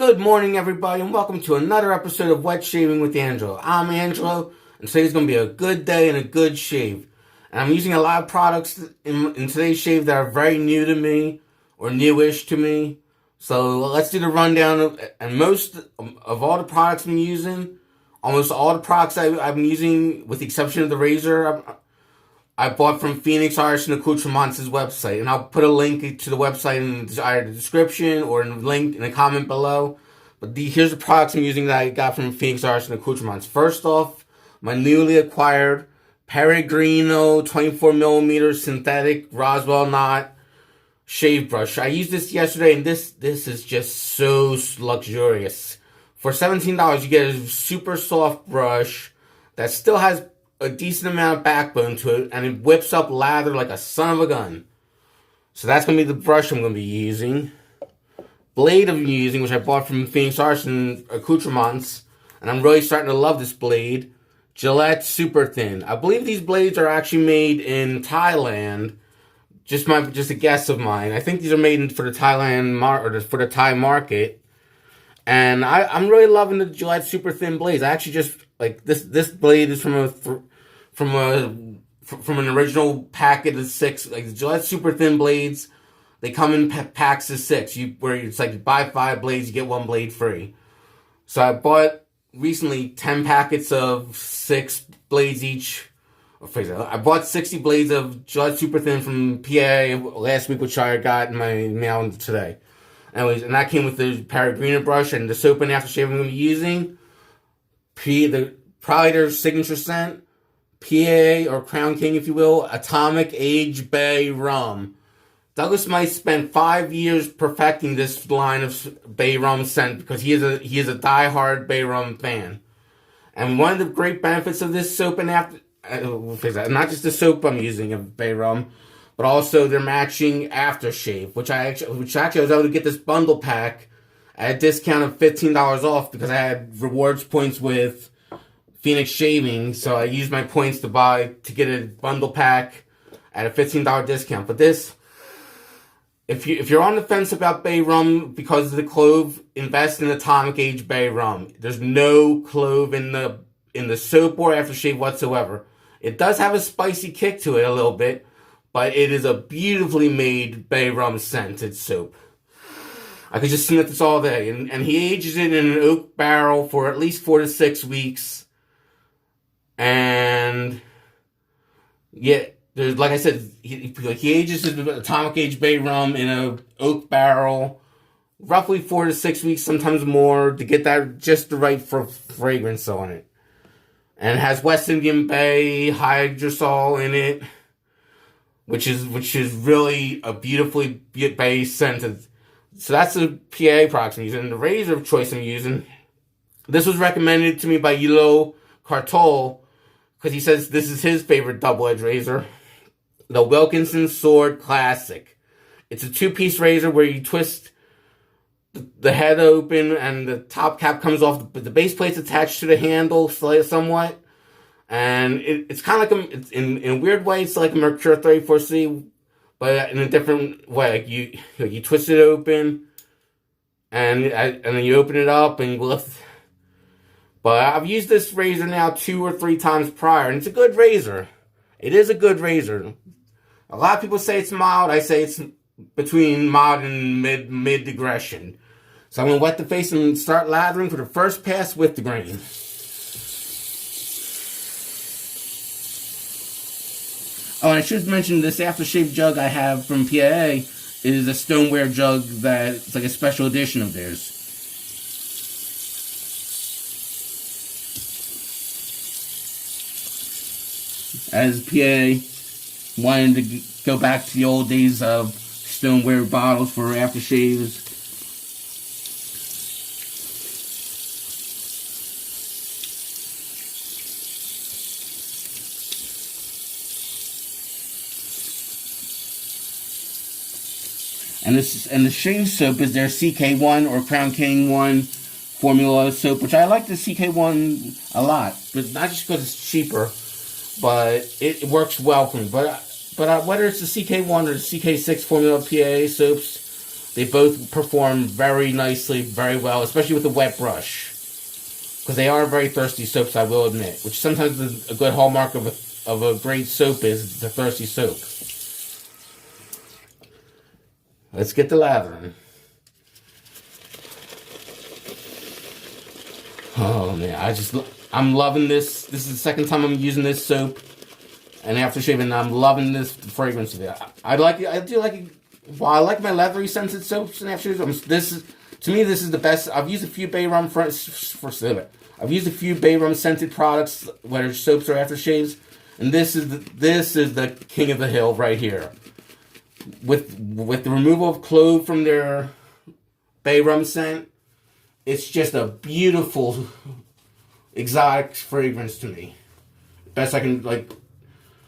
Good morning, everybody, and welcome to another episode of Wet Shaving with Angelo. I'm Angelo, and today's going to be a good day and a good shave. And I'm using a lot of products in today's shave that are very new to me, or newish to me. So let's do the rundown. And most of all the products I'm using, almost all the products I've been using, with the exception of the razor, I bought from Phoenix Arts and Accoutrements' website, and I'll put a link to the website in either the description or in the link in the comment below. But here's the products I'm using that I got from Phoenix Arts and Accoutrements. First off, my newly acquired Peregrino 24mm synthetic Roswell knot shave brush. I used this yesterday, and this is just so luxurious. For $17, you get a super soft brush that still has a decent amount of backbone to it, and it whips up lather like a son of a gun. So that's going to be the brush I'm going to be using. Blade I'm using, which I bought from Phoenix Arts and Accoutrements, and I'm really starting to love this blade. Gillette Super Thin. I believe these blades are actually made in Thailand. Just a guess of mine. I think these are made for the for the Thai market. And I'm really loving the Gillette Super Thin blades. I actually just like this blade is from an original packet of 6, like the Gillette Super Thin blades. They come in packs of 6, where it's like you buy 5 blades, you get 1 blade free. So I bought recently 10 packets of 6 blades each. I bought 60 blades of Gillette Super Thin from PAA last week, which I got in my mail today. Anyways, and that came with the Peregrino brush and the soap and aftershave I'm going to be using. Probably their signature scent, PAA or Crown King, if you will, Atomic Age Bay Rum. Douglas Mice spent 5 years perfecting this line of Bay Rum scent because he is a diehard Bay Rum fan. And one of the great benefits of this soap and not just the soap I'm using of Bay Rum, but also their matching aftershave, which actually I was able to get this bundle pack at a discount of $15 off because I had rewards points with Phoenix Shaving, so I used my points to get a bundle pack at a $15 discount. But this, if you're on the fence about Bay Rum because of the clove, invest in Atomic Age Bay Rum. There's no clove in the soap or aftershave whatsoever. It does have a spicy kick to it a little bit, but it is a beautifully made Bay Rum scented soap. I could just sniff this all day. And he ages it in an oak barrel for at least 4 to 6 weeks. And yeah, like I said, he ages his Atomic Age Bay Rum in an oak barrel, roughly 4 to 6 weeks, sometimes more, to get that just the right fragrance on it. And it has West Indian Bay hydrosol in it, which is really a beautifully bay scented. So that's the PA products I'm using. And the razor of choice I'm using, this was recommended to me by Yulo Cartol, because he says this is his favorite double-edged razor. The Wilkinson Sword Classic. It's a 2-piece razor where you twist the head open and the top cap comes off. The base plate's attached to the handle somewhat. And it's kind of like in a weird way, it's like a Mercure 34C, but in a different way. You twist it open, and then you open it up and you lift. But I've used this razor now 2 or 3 times prior, and it's a good razor. It is a good razor. A lot of people say it's mild. I say it's between mild and mid digression. So I'm going to wet the face and start lathering for the first pass with the grain. Oh, and I should mention this aftershave jug I have from PAA is a stoneware jug that's like a special edition of theirs. As PA wanted to go back to the old days of stoneware bottles for aftershaves. And the shave soap is their CK1 or Crown King 1 formula soap, which I like the CK1 a lot, but not just because it's cheaper, but it works well for me. But whether it's the CK1 or the CK6 formula PAA soaps, They both perform very nicely, very well, especially with the wet brush. Because they are very thirsty soaps, I will admit. Which sometimes is a good hallmark of a great soap is the thirsty soap. Let's get the lathering. Oh man, I'm loving this. This is the second time I'm using this soap and aftershave, and I'm loving this fragrance of it. I do like it. While I like my leathery scented soaps and aftershaves, to me this is the best. I've used a few Bay Rum I've used a few Bay Rum scented products, whether it's soaps or aftershaves, and this is the king of the hill right here. With the removal of clove from their Bay Rum scent, it's just a beautiful exotic fragrance to me. Best I can like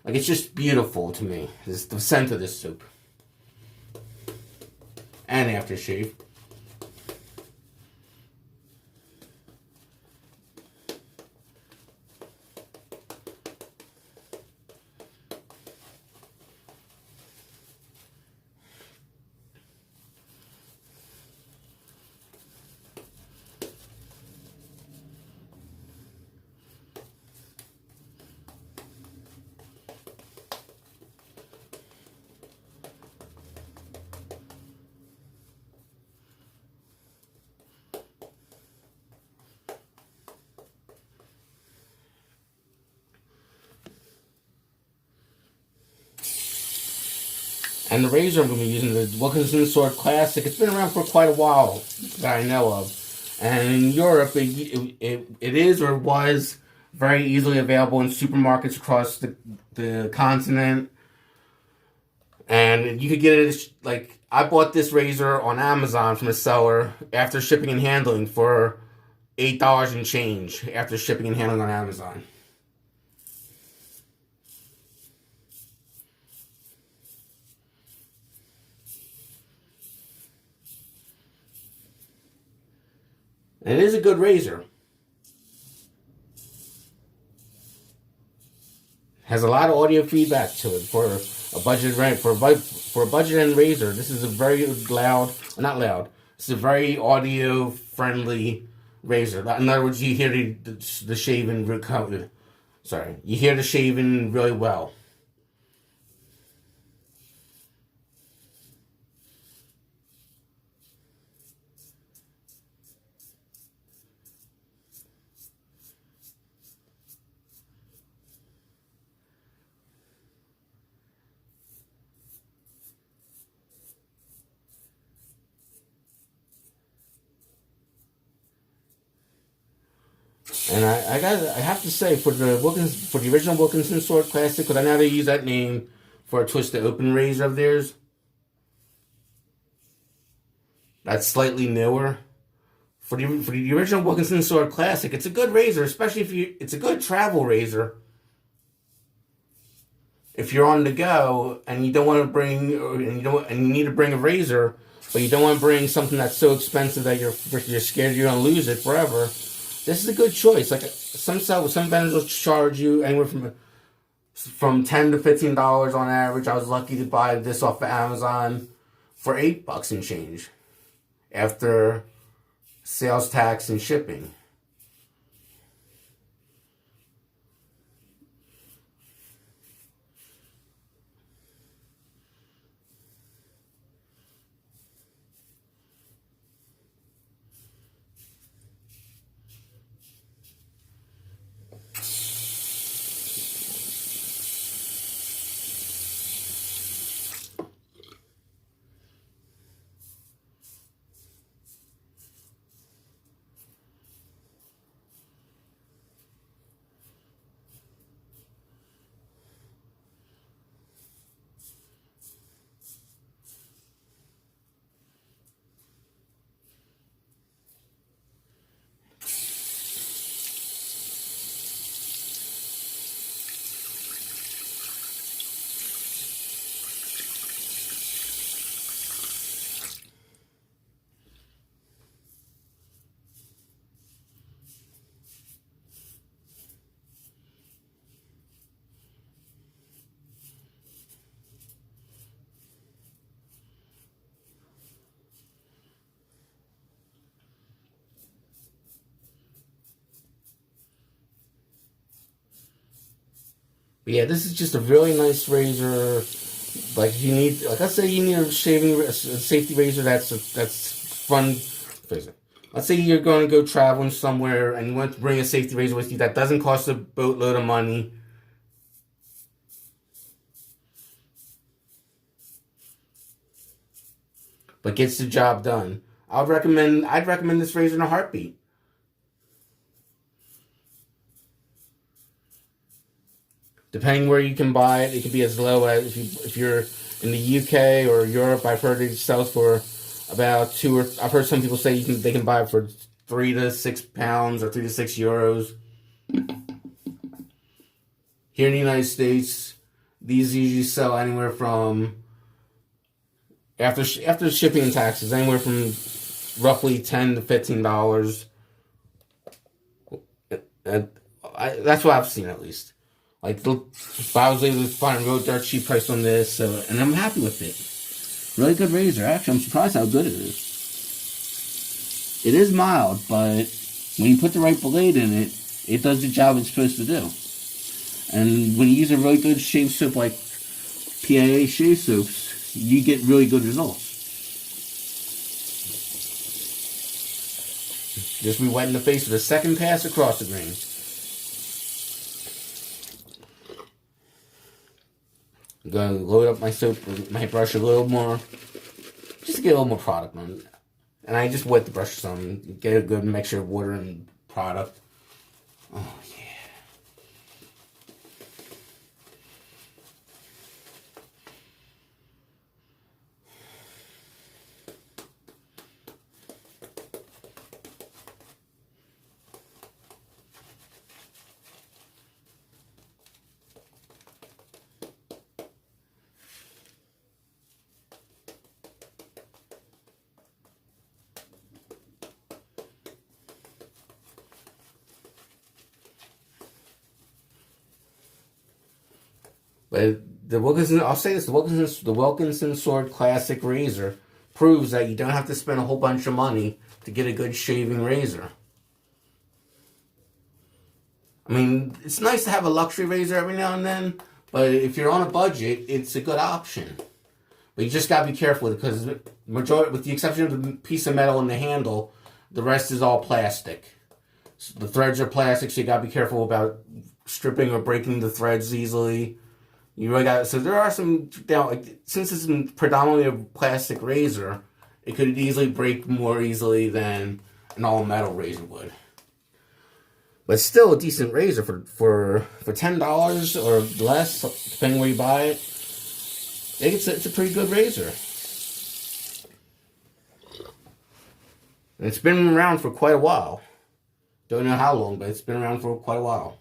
it's just beautiful to me. It's the scent of this soap and aftershave. And the razor I'm going to be using, the Wilkinson Sword Classic. It's been around for quite a while that I know of. And in Europe, it is or was very easily available in supermarkets across the continent. And you could get it, like, I bought this razor on Amazon from a seller after shipping and handling for $8 and change after shipping and handling on Amazon. And it is a good razor. Has a lot of audio feedback to it for a budget end razor. This is a very loud, well, not loud. It's a very audio friendly razor. In other words, you hear the shaving. Sorry, you hear the shaving really well. And I have to say, for the original Wilkinson Sword Classic, because I know they use that name for a twisted open razor of theirs. That's slightly newer. For the original Wilkinson Sword Classic, it's a good razor, especially it's a good travel razor. If you're on the go and you don't want to bring, and you need to bring a razor, but you don't want to bring something that's so expensive that you're scared you're gonna lose it forever. This is a good choice. Like some vendors will charge you anywhere from $10 to $15 on average. I was lucky to buy this off of Amazon for $8 and change after sales tax and shipping. But yeah, this is just a really nice razor. Like if you need, like let's say you need a safety razor that's fun. Let's say you're going to go traveling somewhere and you want to bring a safety razor with you that doesn't cost a boatload of money. But gets the job done. I'd recommend this razor in a heartbeat. Depending where you can buy it, it could be as low as if you're in the UK or Europe. I've heard it sells for about I've heard some people say they can buy it for £3 to £6 or €3 to €6. Here in the United States, these usually sell anywhere from after shipping and taxes, anywhere from roughly $10 to $15. That's what I've seen at least. Like, if I was able to find a real dirt cheap price on this, and I'm happy with it. Really good razor. Actually, I'm surprised how good it is. It is mild, but when you put the right blade in it, it does the job it's supposed to do. And when you use a really good shave soap like PAA shave soaps, you get really good results. Just be wet in the face with a second pass across the grain. I'm going to load up my soap, my brush a little more, just to get a little more product on it. And I just wet the brush some, get a good mixture of water and product. Oh, yeah. But I'll say this, the Wilkinson Sword Classic Razor proves that you don't have to spend a whole bunch of money to get a good shaving razor. I mean, it's nice to have a luxury razor every now and then, but if you're on a budget, it's a good option. But you just gotta be careful because with the exception of the piece of metal in the handle, the rest is all plastic. So the threads are plastic, so you gotta be careful about stripping or breaking the threads easily. You really got so there are some since it's predominantly a plastic razor, it could easily break more easily than an all metal razor would. But still a decent razor for $10 or less, depending where you buy it. It's a pretty good razor. And it's been around for quite a while. Don't know how long, but it's been around for quite a while.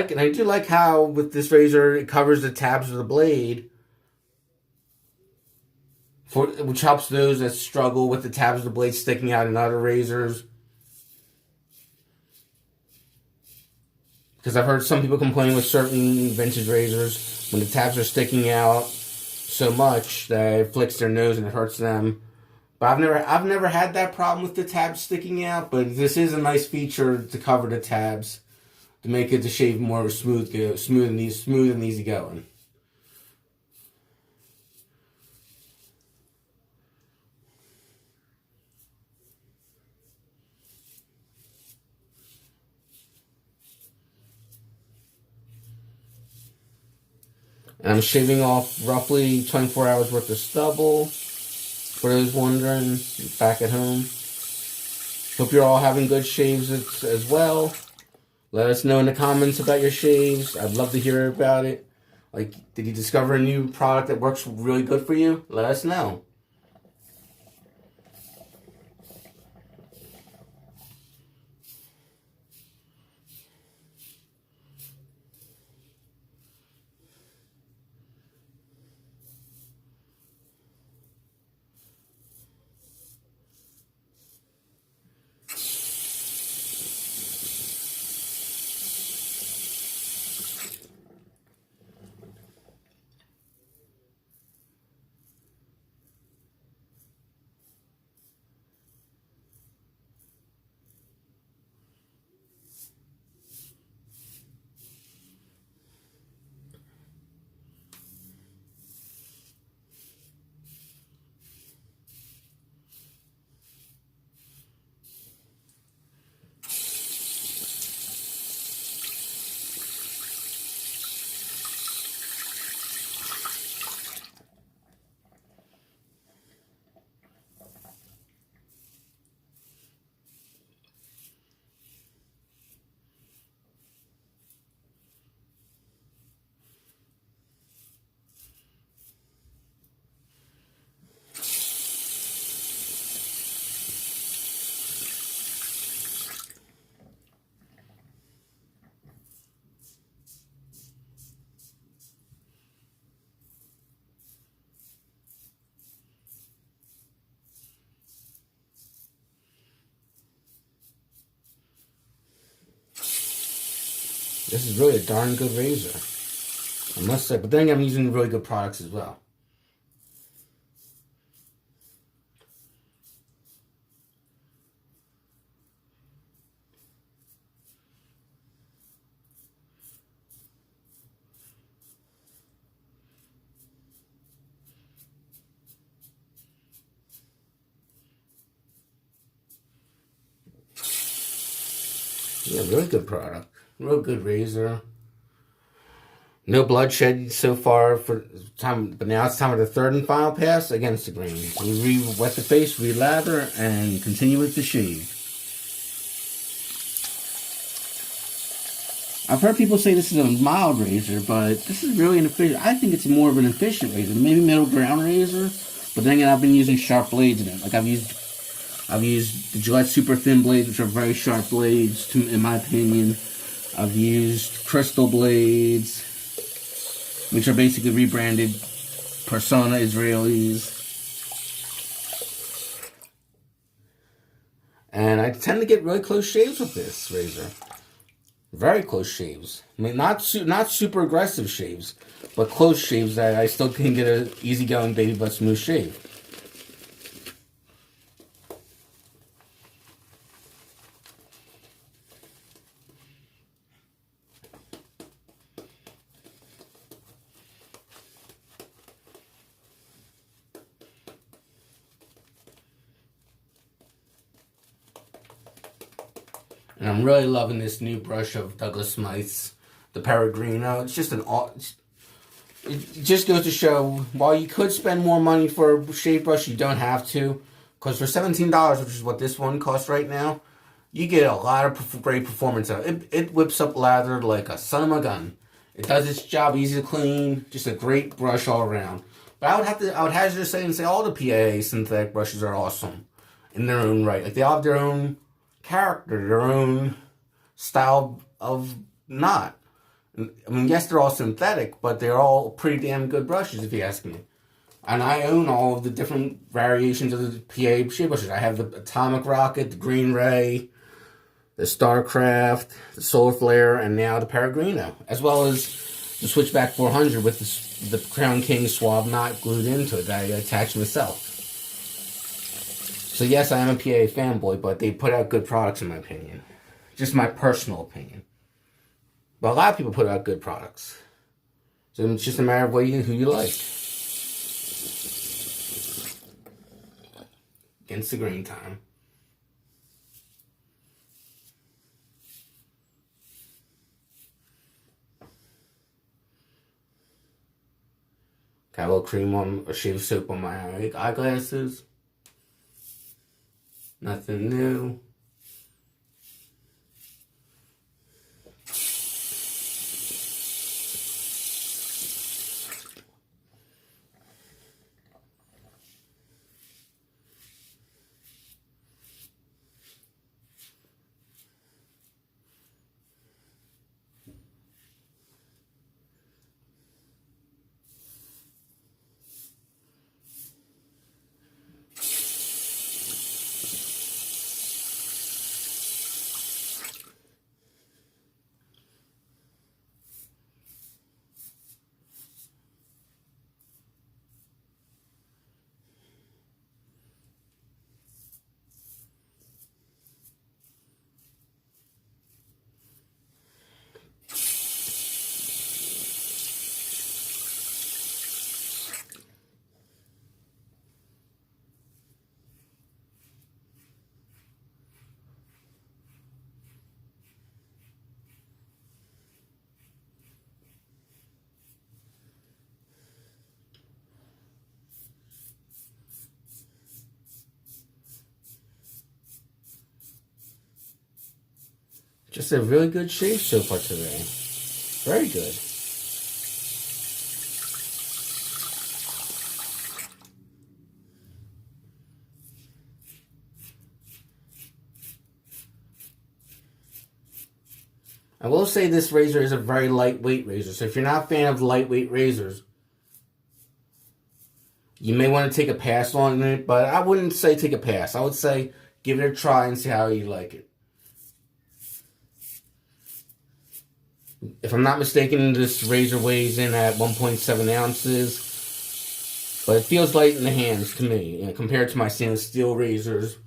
And I do like how with this razor it covers the tabs of the blade, which helps those that struggle with the tabs of the blade sticking out in other razors. Because I've heard some people complain with certain vintage razors when the tabs are sticking out so much that it flicks their nose and it hurts them. But I've never had that problem with the tabs sticking out. But this is a nice feature to cover the tabs to make it to shave more smooth and easy going. And I'm shaving off roughly 24 hours worth of stubble. For those wondering, back at home. Hope you're all having good shaves as well. Let us know in the comments about your shaves. I'd love to hear about it. Like, did you discover a new product that works really good for you? Let us know. this is really a darn good razor, I must say. But then again, I'm using really good products as well. Yeah, really good product. Real good razor. No bloodshed so far for time, but now it's time for the third and final pass against the grain. We re-wet the face, re-lather, and continue with the shave. I've heard people say this is a mild razor, but this is really an efficient. I think it's more of an efficient razor, maybe middle ground razor. But then again, I've been using sharp blades in it. Like I've used the Gillette super thin blades, which are very sharp blades, in my opinion. I've used crystal blades, which are basically rebranded Persona Israelis. And I tend to get really close shaves with this razor. Very close shaves. I mean, not super aggressive shaves, but close shaves that I still can get an easygoing baby butt smooth shave. And I'm really loving this new brush of Douglas Smythe's, the Peregrino. It's just it just goes to show, while you could spend more money for a shave brush, you don't have to. Because for $17, which is what this one costs right now, you get a lot of great performance out of it. It whips up lather like a son of a gun. It does its job easy to clean. Just a great brush all around. But I would hazard to say all the PAA synthetic brushes are awesome in their own right. Like they all have their own character, their own style of knot. I mean, yes, they're all synthetic, but they're all pretty damn good brushes, if you ask me. And I own all of the different variations of the PA shave brushes. I have the Atomic Rocket, the Green Ray, the Starcraft, the Solar Flare, and now the Peregrino, as well as the Switchback 400 with the Crown King swab knot glued into it that I attached myself. So yes, I am a PA fanboy, but they put out good products in my opinion. Just my personal opinion. But a lot of people put out good products. So it's just a matter of who you like. Against the green time. Got a little cream or shave soap on my eyeglasses. Nothing new. Just a really good shave so far today. Very good. I will say this razor is a very lightweight razor. So if you're not a fan of lightweight razors, you may want to take a pass on it. But I wouldn't say take a pass. I would say give it a try and see how you like it. If I'm not mistaken, this razor weighs in at 1.7 ounces. But it feels light in the hands to me, compared to my stainless steel razors.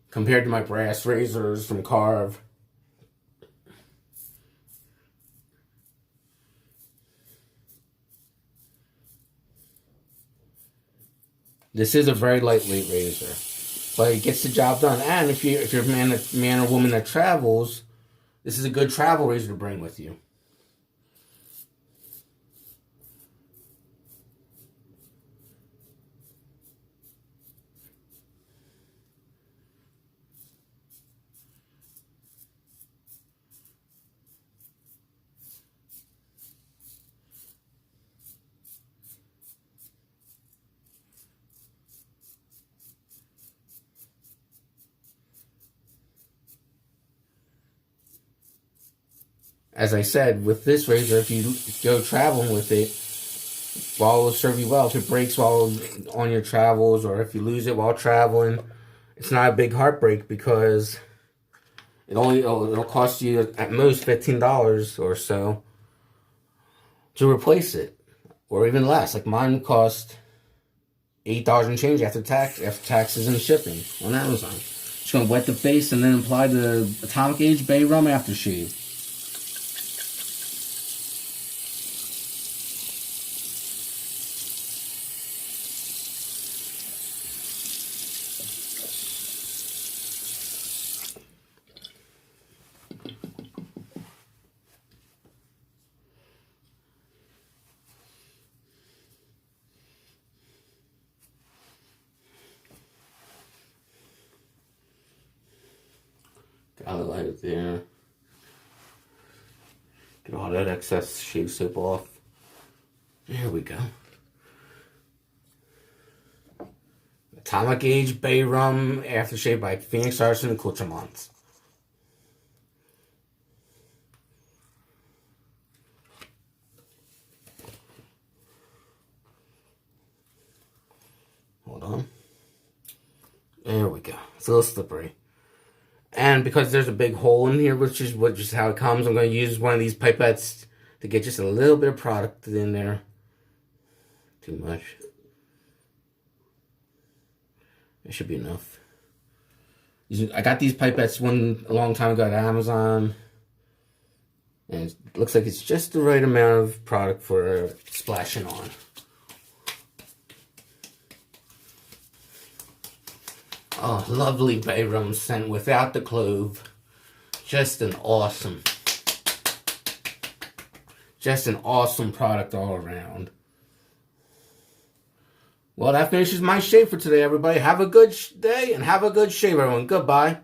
Compared to my brass razors from Carve. This is a very lightweight razor, but it gets the job done. And if you're a man or woman that travels, this is a good travel razor to bring with you. As I said, with this razor, if you go traveling with it, while it'll serve you well, if it breaks while on your travels, or if you lose it while traveling, it's not a big heartbreak, because it'll cost you at most $15 or so to replace it, or even less. Like mine cost $8 and change after taxes and shipping on Amazon. Just gonna wet the face and then apply the Atomic Age Bay Rum Aftershave. Got it right there. Get all that excess shave soap off. There we go. Atomic Age Bay Rum Aftershave by Phoenix Artisan and Accoutrements. Hold on. There we go. It's a little slippery. And because there's a big hole in here, which is how it comes, I'm going to use one of these pipettes to get just a little bit of product in there. Too much. It should be enough. I got these pipettes a long time ago at Amazon. And it looks like it's just the right amount of product for splashing on. Oh, lovely bay rum scent without the clove. Just an awesome product all around. Well, that finishes my shave for today, everybody. Have a good day and have a good shave, everyone. Goodbye.